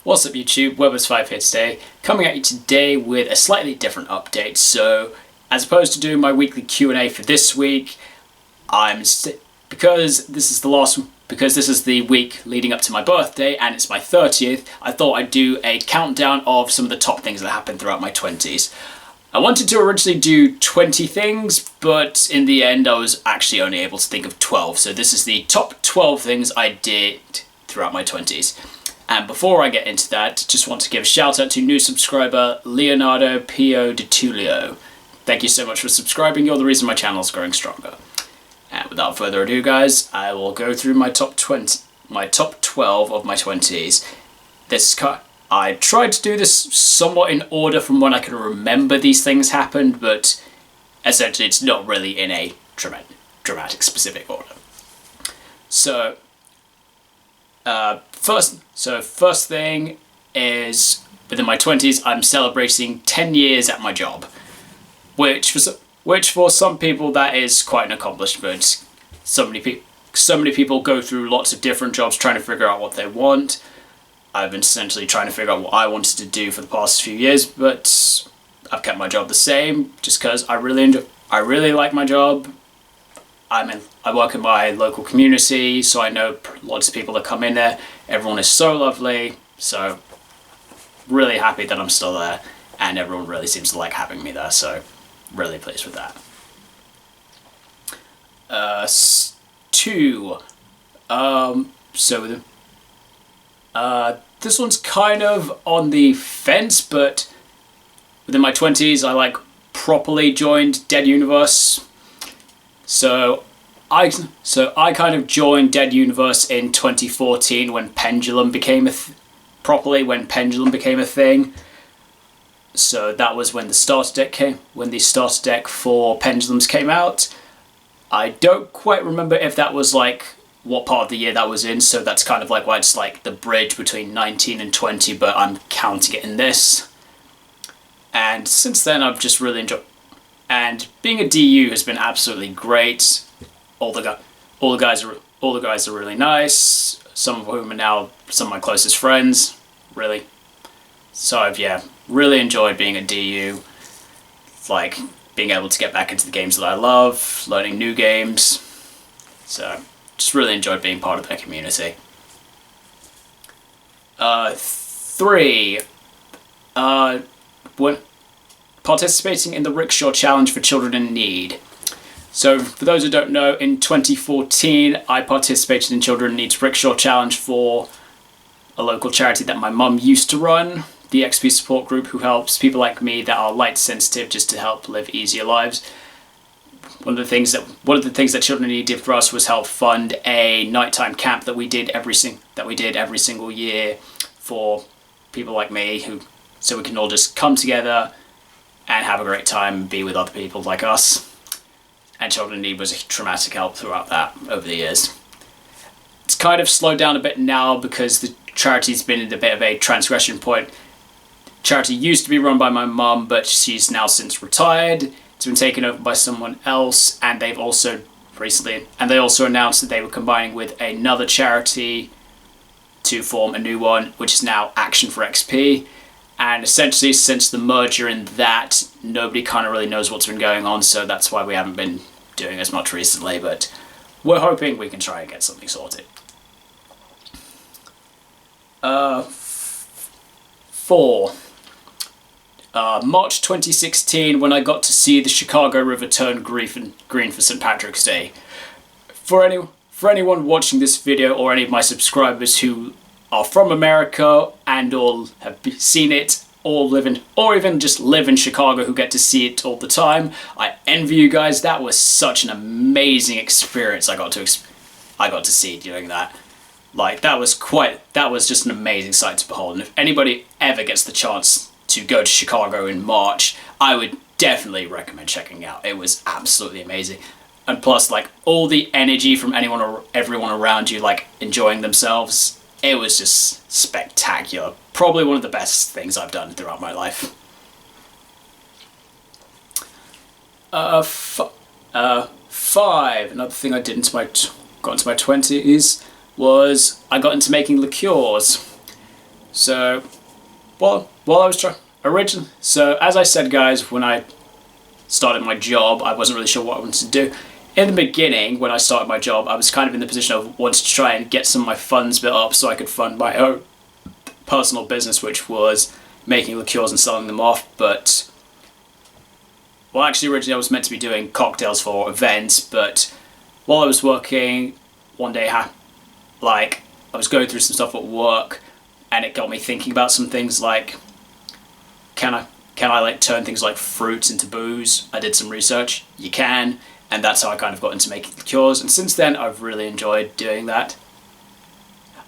What's up YouTube, Webberz05 here today, coming at you today with a slightly different update. So, as opposed to doing my weekly Q&A for this week, because this is the week leading up to my birthday and it's my 30th, I thought I'd do a countdown of some of the top things that happened throughout my 20s. I wanted to originally do 20 things, but in the end I was actually only able to think of 12. So this is the top 12 things I did throughout my 20s. And before I get into that, just want to give a shout out to new subscriber Leonardo Pio de Tulio. Thank you so much for subscribing, you're the reason my channel is growing stronger. And without further ado guys, I will go through my top 12 of my 20s. I tried to do this somewhat in order from when I can remember these things happened, but essentially it's not really in a dramatic specific order. So, first thing is, within my 20s, I'm celebrating 10 years at my job, which for some people that is quite an accomplishment. So many people go through lots of different jobs trying to figure out what they want. I've been essentially trying to figure out what I wanted to do for the past few years, but I've kept my job the same just because I really like my job. I work in my local community, so I know lots of people that come in there. Everyone is so lovely, so really happy that I'm still there, and everyone really seems to like having me there, so really pleased with that. This one's kind of on the fence, but within my 20s I properly joined Dead Universe. So I kind of joined Dead Universe in 2014 when Pendulum became when Pendulum became a thing. So that was when the starter deck for Pendulums came out. I don't quite remember if that was what part of the year that was in, so that's kind of why it's the bridge between 19 and 20, but I'm counting it in this. And since then I've just really enjoyed, and being a DU has been absolutely great. All the guys are really nice, some of whom are now some of my closest friends, really. So I've really enjoyed being a DU, being able to get back into the games that I love, learning new games. So just really enjoyed being part of their community. 3. Participating in the Rickshaw Challenge for Children in Need. So for those who don't know, in 2014 I participated in Children in Need's Rickshaw Challenge for a local charity that my mum used to run, the XP support group, who helps people like me that are light sensitive just to help live easier lives. One of the things that Children in Need did for us was help fund a nighttime camp that we did every single year for people like me, so we can all just come together and have a great time and be with other people like us. And Children in Need was a dramatic help throughout that over the years. It's kind of slowed down a bit now because the charity's been at a bit of a transgression point. Charity used to be run by my mum, but she's now since retired. It's been taken over by someone else, and they also announced that they were combining with another charity to form a new one, which is now Action for XP. And essentially, since the merger in that, nobody kind of really knows what's been going on, so that's why we haven't been doing as much recently, but we're hoping we can try and get something sorted. 4. March 2016, when I got to see the Chicago River turn green for St. Patrick's Day. For anyone watching this video, or any of my subscribers who are from America and or have seen it, or even just live in Chicago, who get to see it all the time, I envy you guys. That was such an amazing experience I got to see during that. That was just an amazing sight to behold, and if anybody ever gets the chance to go to Chicago in March, I would definitely recommend checking it out. It was absolutely amazing. And plus, all the energy from everyone around you, enjoying themselves, it was just spectacular. Probably one of the best things I've done throughout my life. 5. Another thing I did got into my 20s was I got into making liqueurs. So, while I was so as I said, guys, when I started my job, I wasn't really sure what I wanted to do. In the beginning, when I started my job, I was kind of in the position of wanting to try and get some of my funds built up so I could fund my own personal business, which was making liqueurs and selling them off. But, well, actually, originally I was meant to be doing cocktails for events, but while I was working, one day, like, I was going through some stuff at work, and it got me thinking about some things like, can I like turn things like fruits into booze? I did some research. You can, and that's how I kind of got into making liqueurs, and since then I've really enjoyed doing that.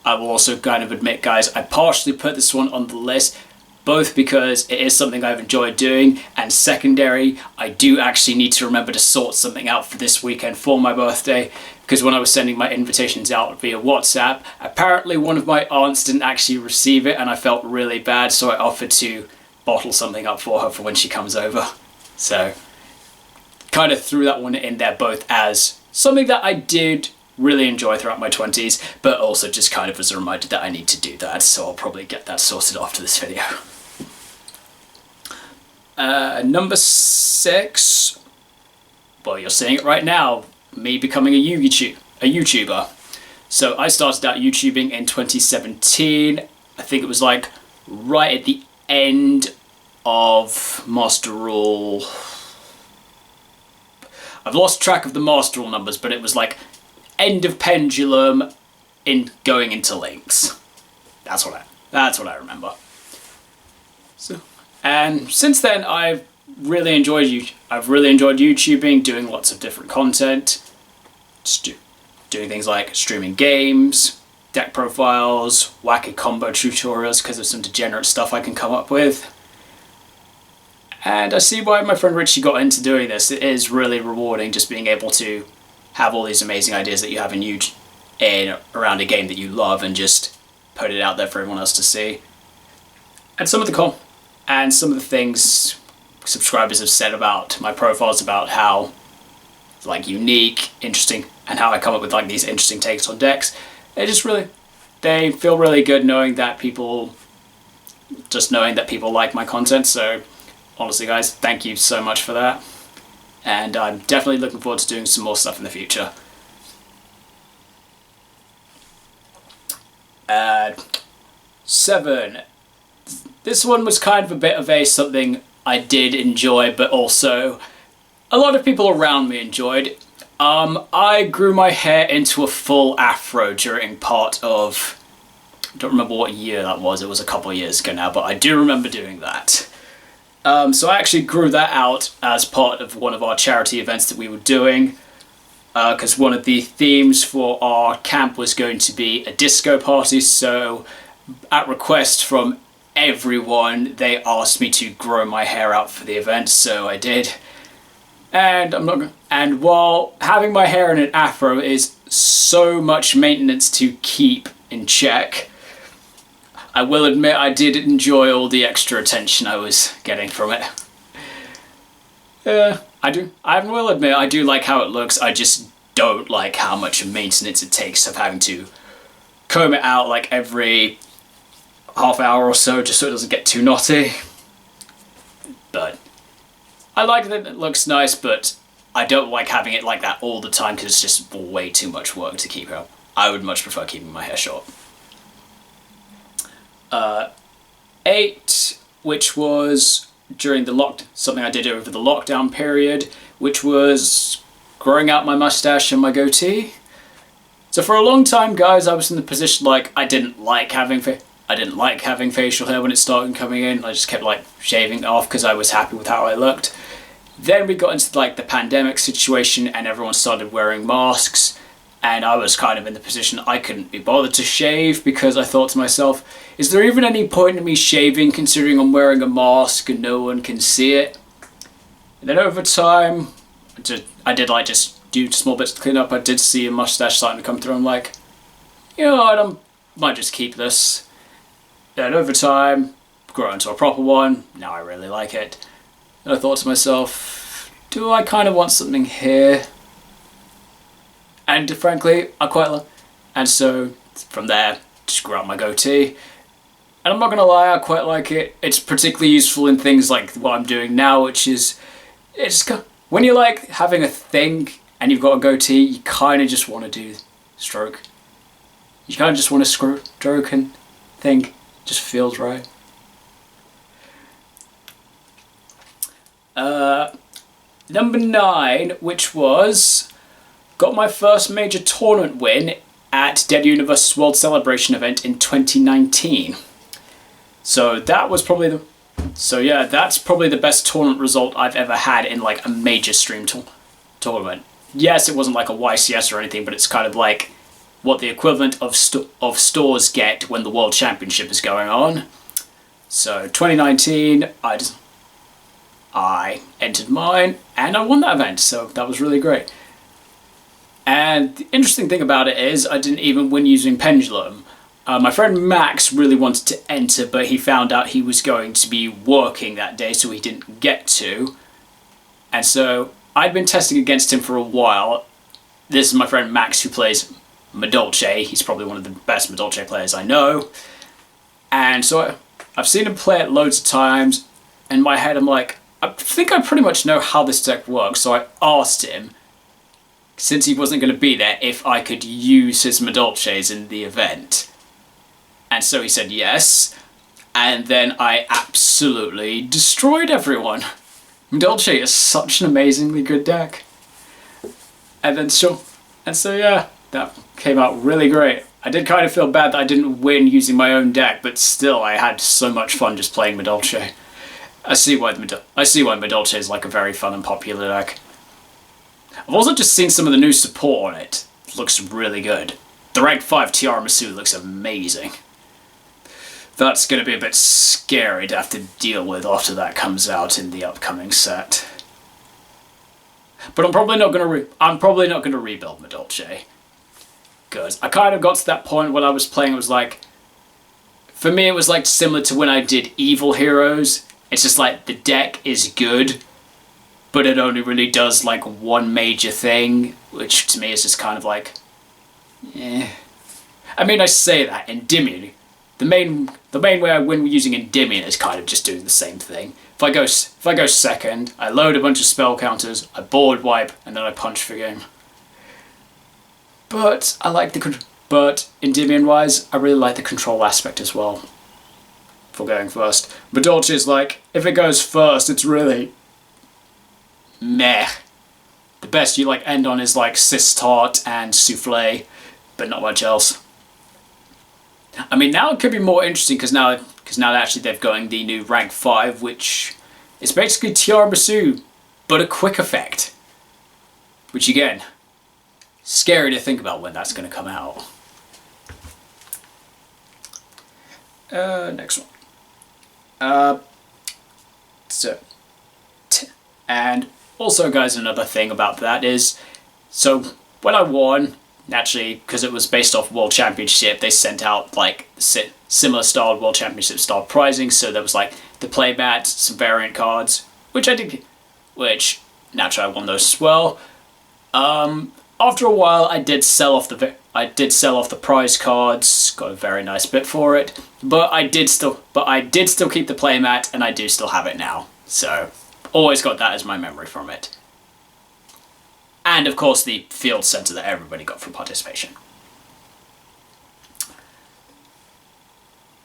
I will also kind of admit, guys, I partially put this one on the list, both because it is something I've enjoyed doing, and secondary, I do actually need to remember to sort something out for this weekend for my birthday, because when I was sending my invitations out via WhatsApp, apparently one of my aunts didn't actually receive it, and I felt really bad, so I offered to bottle something up for her for when she comes over. So, kind of threw that one in there both as something that I did really enjoy throughout my 20s, but also just kind of as a reminder that I need to do that, so I'll probably get that sorted after this video. Number 6, well, you're seeing it right now, me becoming a YouTuber. So I started out YouTubing in 2017. I think it was like right at the end of Master Rule. I've lost track of the Master Rule numbers, but it was like end of Pendulum in going into Links. That's what I remember. So, and since then I've really enjoyed YouTubing, doing lots of different content, doing things like streaming games, deck profiles, wacky combo tutorials because of some degenerate stuff I can come up with. And I see why my friend Richie got into doing this. It is really rewarding just being able to have all these amazing ideas that you have in around a game that you love and just put it out there for everyone else to see. And some of the things subscribers have said about my profiles about how like unique, interesting, and how I come up with like these interesting takes on decks. They feel really good knowing that people like my content. So honestly, guys, thank you so much for that. And I'm definitely looking forward to doing some more stuff in the future. 7. This one was kind of a bit of something I did enjoy, but also a lot of people around me enjoyed. I grew my hair into a full afro during part of, I don't remember what year that was, it was a couple of years ago now, but I do remember doing that. So I actually grew that out as part of one of our charity events that we were doing, because one of the themes for our camp was going to be a disco party, so at request from everyone, they asked me to grow my hair out for the event, so I did. And while having my hair in an afro is so much maintenance to keep in check, I will admit I did enjoy all the extra attention I was getting from it. I will admit I do like how it looks, I just don't like how much maintenance it takes of having to comb it out like every half hour or so just so it doesn't get too knotty. But I like that it looks nice, but I don't like having it like that all the time because it's just way too much work to keep up. I would much prefer keeping my hair short. 8, which was during something I did over the lockdown period, which was growing out my mustache and my goatee. So for a long time, guys, I was in the position like I didn't like having facial hair when it started coming in. I just kept like shaving it off because I was happy with how I looked. Then we got into like the pandemic situation and everyone started wearing masks, and I was kind of in the position I couldn't be bothered to shave because I thought to myself, is there even any point in me shaving considering I'm wearing a mask and no one can see it? And then over time, I did like just do small bits to clean up. I did see a mustache starting to come through. I'm like, you know, I might just keep this. And over time, grow into a proper one. Now I really like it. And I thought to myself, do I kind of want something here? And frankly, I quite like. And so from there, just grew out my goatee. And I'm not gonna lie, I quite like it. It's particularly useful in things like what I'm doing now, which is, when you're like having a thing and you've got a goatee, you kind of just want to do stroke. You kind of just want to stroke and think, just feels right. Number 9, which was, got my first major tournament win at Dead Universe's World Celebration event in 2019. So that was probably that's probably the best tournament result I've ever had in like a major stream tournament. Yes, it wasn't like a YCS or anything, but it's kind of like what the equivalent of stores get when the World Championship is going on. So 2019, I entered mine and I won that event, so that was really great. And the interesting thing about it is I didn't even win using Pendulum. My friend Max really wanted to enter, but he found out he was going to be working that day, so he didn't get to. And so I'd been testing against him for a while. This is my friend Max, who plays Madolche. He's probably one of the best Madolche players I know. And so I've seen him play it loads of times. In my head, I'm like, I think I pretty much know how this deck works. So I asked him, since he wasn't going to be there, if I could use his Madolches in the event. And so he said yes. And then I absolutely destroyed everyone. Madolche is such an amazingly good deck. And so yeah, that came out really great. I did kind of feel bad that I didn't win using my own deck, but still I had so much fun just playing Madolche. I see why Madolche is like a very fun and popular deck. I've also just seen some of the new support on it. It looks really good. The rank 5 Tiramisu looks amazing. That's going to be a bit scary to have to deal with after that comes out in the upcoming set. But I'm probably not going to rebuild Madolche, because I kind of got to that point when I was playing. It was like, for me, it was like similar to when I did Evil Heroes. It's just like the deck is good, but it only really does like one major thing, which to me is just kind of like, eh. I mean, I say that Endymion. The main way I win using Endymion is kind of just doing the same thing. If I go second, I load a bunch of spell counters, I board wipe, and then I punch for game. But Endymion wise, I really like the control aspect as well. For going first, Madolche is like, if it goes first, it's really meh. The best you like end on is like Sistart and Souffle, but not much else. I mean, now it could be more interesting because now actually they've going the new rank 5, which is basically Tiramisu, but a quick effect. Which again, scary to think about when that's going to come out. Next one. And also, guys, another thing about that is, so when I won, naturally, because it was based off World Championship, they sent out like similar style World Championship style prizing. So there was like the playmat, some variant cards, which I did, which naturally I won those as well. After a while, I did sell off the prize cards, got a very nice bit for it, but I did still keep the playmat, and I do still have it now. So always got that as my memory from it. And of course the field center that everybody got from participation.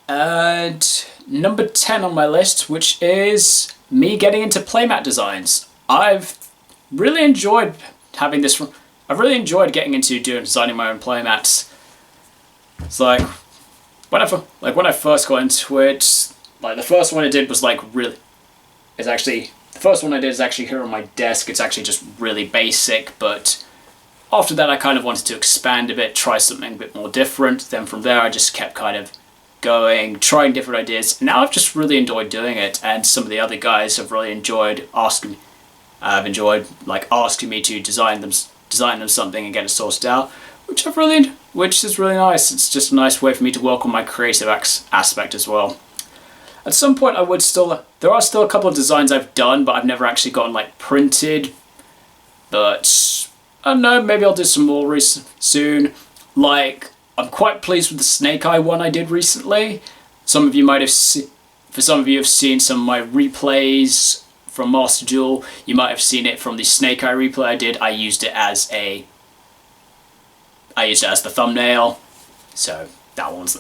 And number 10 on my list, which is me getting into playmat designs. I've really enjoyed having this. I've really enjoyed getting into designing my own playmats. It's like when I first got into it, like the first one I did was like really. The first one I did is actually here on my desk. It's actually just really basic, but after that I kind of wanted to expand a bit, try something a bit more different. Then from there I just kept kind of going, trying different ideas. Now I've just really enjoyed doing it, and some of the other guys have really enjoyed asking me to design them something and get it sourced out, which is really nice. It's just a nice way for me to work on my creative aspect as well. At some point there are still a couple of designs I've done, but I've never actually gotten like printed. But I don't know, maybe I'll do some more soon. Like, I'm quite pleased with the Snake Eye one I did recently. some of you might have for some of you have seen some of my replays from Master Duel. You might have seen it from the Snake Eye replay I did. I used it as the thumbnail, so that one's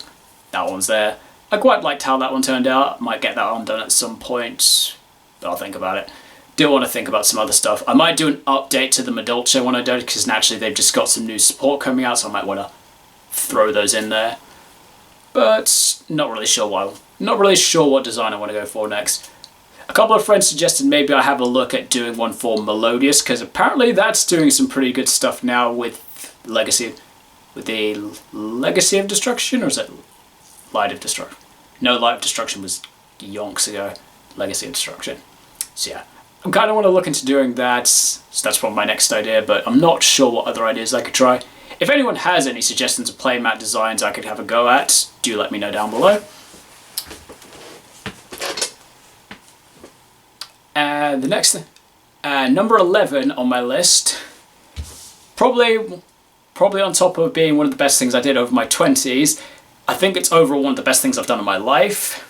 there. I quite liked how that one turned out. I might get that one done at some point, but I'll think about it. Do want to think about some other stuff. I might do an update to the Madolce when I do it, because naturally they've just got some new support coming out, so I might want to throw those in there. But not really sure what design I want to go for next. A couple of friends suggested maybe I have a look at doing one for Melodious, because apparently that's doing some pretty good stuff now with the Legacy of Destruction, or is it Light of Destruction? No, Light of Destruction was yonks ago. Legacy of Destruction. So yeah, I kind of want to look into doing that. So that's probably my next idea, but I'm not sure what other ideas I could try. If anyone has any suggestions of playmat designs I could have a go at, do let me know down below. And the next thing, number 11 on my list, probably on top of being one of the best things I did over my 20s, I think it's overall one of the best things I've done in my life,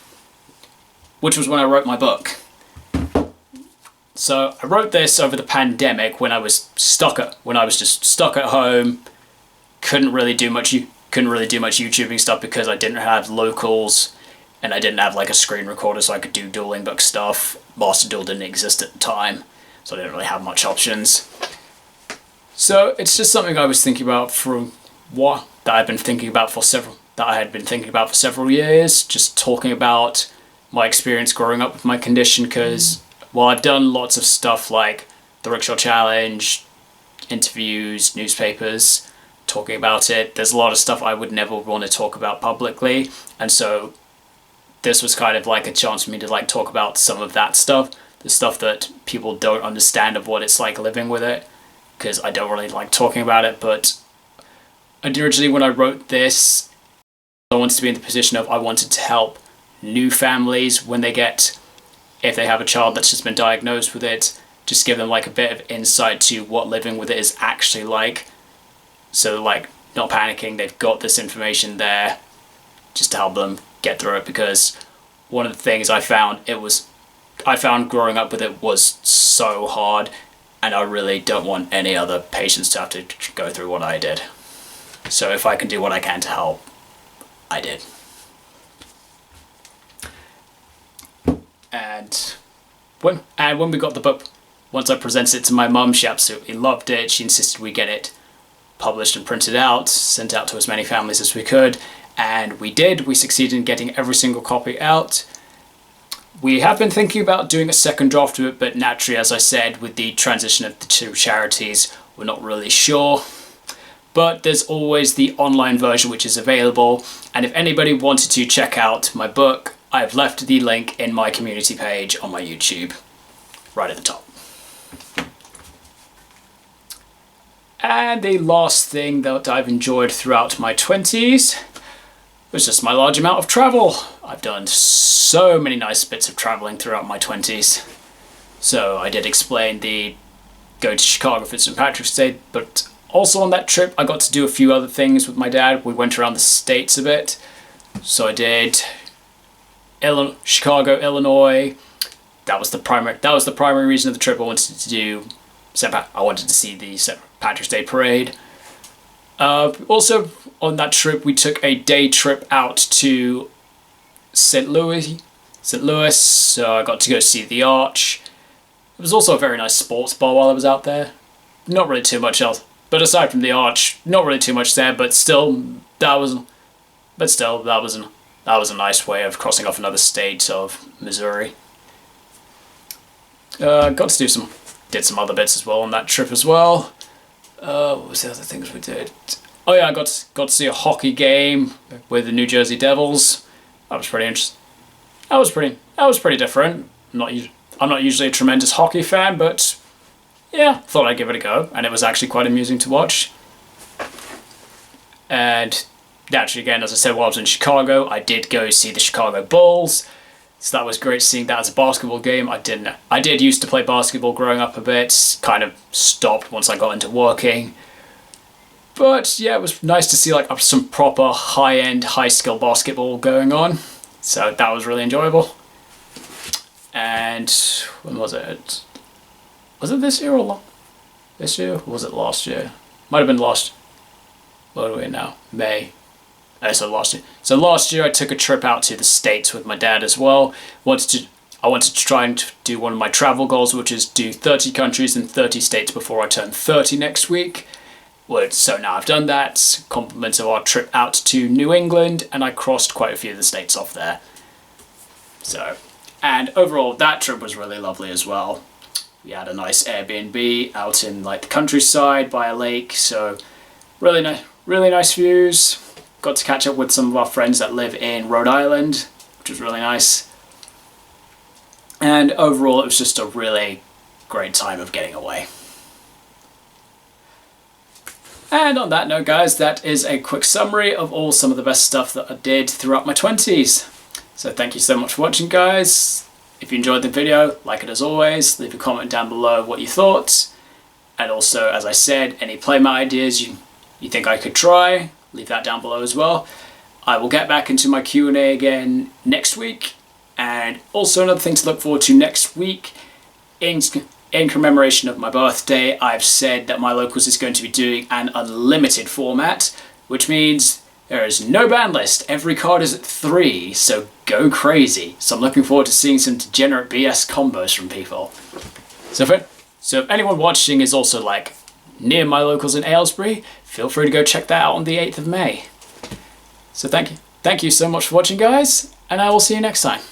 which was when I wrote my book. So I wrote this over the pandemic when I was just stuck at home, couldn't really do much YouTubing stuff because I didn't have locals and I didn't have like a screen recorder so I could do dueling book stuff. Master Duel didn't exist at the time, so I didn't really have much options. So it's just something I was thinking about that I had been thinking about for several years, just talking about my experience growing up with my condition, because while I've done lots of stuff like the Rickshaw Challenge, interviews, newspapers, talking about it, there's a lot of stuff I would never want to talk about publicly, and so this was kind of like a chance for me to like talk about some of that stuff, the stuff that people don't understand of what it's like living with it, because I don't really like talking about it. But originally when I wrote this, I wanted to be in the position of I wanted to help new families if they have a child that's just been diagnosed with it, just give them like a bit of insight to what living with it is actually like. So like not panicking, they've got this information there just to help them get through it, because one of the things I found growing up with it was so hard, and I really don't want any other patients to have to go through what I did. So if I can do what I can to help, I did. And when we got the book, once I presented it to my mum, she absolutely loved it. She insisted we get it published and printed out, sent out to as many families as we could, and we did. We succeeded in getting every single copy out. We have been thinking about doing a second draft of it, but naturally, as I said, with the transition of the two charities, we're not really sure. But there's always the online version which is available, and if anybody wanted to check out my book, I've left the link in my community page on my YouTube, right at the top. And the last thing that I've enjoyed throughout my 20s was just my large amount of travel. I've done so many nice bits of traveling throughout my 20s. So I did explain the going to Chicago for St. Patrick's Day, but also on that trip I got to do a few other things with my dad. We went around the States a bit. So I did Chicago, Illinois. That was the primary reason of the trip. I wanted to see the St. Patrick's Day parade. Also on that trip we took a day trip out to St. Louis, so I got to go see the Arch. It was also a very nice sports bar while I was out there. Not really too much else, but aside from the Arch, not really too much there, but still that was a nice way of crossing off another state of Missouri. Got to did some other bits as well on that trip as well. What was the other things we did? Oh yeah, I got to see a hockey game with the New Jersey Devils. That was pretty interesting. That was pretty different. I'm not usually a tremendous hockey fan, but yeah, thought I'd give it a go, and it was actually quite amusing to watch. And naturally, again, as I said, while I was in Chicago, I did go see the Chicago Bulls. So that was great seeing that as a basketball game. I did used to play basketball growing up a bit, kind of stopped once I got into working. But yeah, it was nice to see like some proper high-end, high-skill basketball going on. So that was really enjoyable. And when was it? Was it this year or this year? Or was it last year? Might have been last. What are we in now? May. So last year. So last year I took a trip out to the States with my dad as well. I wanted to try and do one of my travel goals, which is do 30 countries and 30 states before I turn 30 next week. Well, so now I've done that. Compliments of our trip out to New England, and I crossed quite a few of the states off there. So, and overall that trip was really lovely as well. We had a nice Airbnb out in like the countryside by a lake, so really nice views. Got to catch up with some of our friends that live in Rhode Island, which was really nice. And overall, it was just a really great time of getting away. And on that note, guys, that is a quick summary of some of the best stuff that I did throughout my 20s. So thank you so much for watching, guys. If you enjoyed the video, like it as always, leave a comment down below what you thought. And also, as I said, any playmat ideas you think I could try, leave that down below as well. I will get back into my Q&A again next week. And also another thing to look forward to next week, in commemoration of my birthday, I've said that My Locals is going to be doing an unlimited format, which means there is no ban list. Every card is at 3, so go crazy. So I'm looking forward to seeing some degenerate BS combos from people. So if anyone watching is also like near My Locals in Aylesbury, feel free to go check that out on the 8th of May. So thank you so much for watching, guys, and I will see you next time.